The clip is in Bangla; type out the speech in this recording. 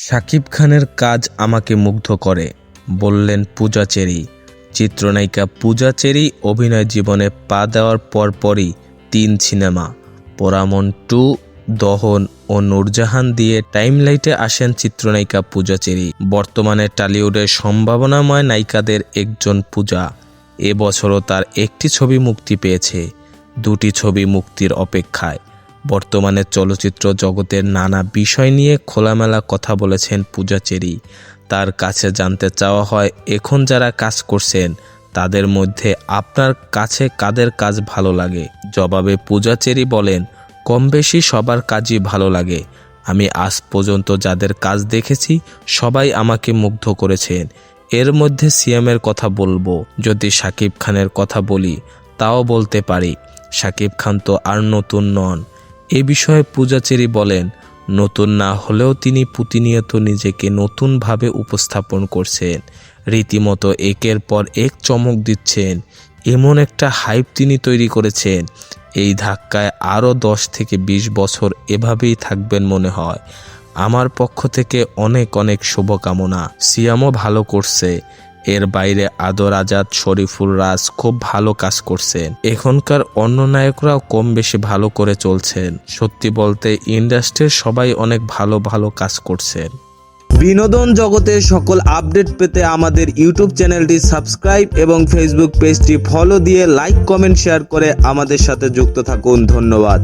শাকিব খানের কাজ আমাকে মুগ্ধ করে, বললেন পূজা চেরি। চিত্রনায়িকা পূজা চেরি অভিনয় জীবনে পা দেওয়ার পরপরই ৩ সিনেমা পোড়ামন 2, দহন ও নূরজাহান দিয়ে টাইমলাইটে আসেন চিত্রনায়িকা পূজা চেরি। বর্তমানে টলিউডের সম্ভাবনাময় নায়িকাদের একজন পূজা। এবছরও তার একটি ছবি মুক্তি পেয়েছে, 2টি ছবি মুক্তির অপেক্ষায়। বর্তমানে চলচ্চিত্র জগতের নানা বিষয় নিয়ে খোলামেলা কথা বলেছেন পূজা চেরি। তার কাছে জানতে চাওয়া হয়, এখন যারা কাজ করছেন তাদের মধ্যে আপনার কাছে কাদের কাজ ভালো লাগে? জবাবে পূজা চেরি বলেন, কম বেশি সবার কাজই ভালো লাগে। আমি আজ পর্যন্ত যাদের কাজ দেখেছি সবাই আমাকে মুগ্ধ করেছেন। এর মধ্যে সিএমের কথা বলবো। যদি শাকিব খানের কথা বলি তাও বলতে পারি, শাকিব খান তো আর নতুন নন। এ বিষয়ে পূজা চেরি বলেন, নতুন না হলেও তিনি প্রতিনিয়ত নিজেকে নতুনভাবে উপস্থাপন করছেন। রীতিমতো একের পর এক চমক দিচ্ছেন। এমন একটা হাইপ তিনি তৈরি করেছেন, এই ধাক্কায় আরও 10 থেকে 20 বছর এভাবেই থাকবেন মনে হয়। আমার পক্ষ থেকে অনেক অনেক শুভকামনা। সিয়ামও ভালো করছে। এর বাইরে আদর আজাদ, শরীফুল রাজ খুব ভালো কাজ করছেন। এখনকার অন্য নায়করাও কম বেশি ভালো করে চলছেন। সত্যি বলতে ইন্ডাস্ট্রির সবাই অনেক ভালো ভালো কাজ করছেন। বিনোদন জগতের সকল আপডেট পেতে আমাদের ইউটিউব চ্যানেলটি সাবস্ক্রাইব এবং ফেসবুক পেজটি ফলো দিয়ে লাইক, কমেন্ট, শেয়ার করে আমাদের সাথে যুক্ত থাকুন। ধন্যবাদ।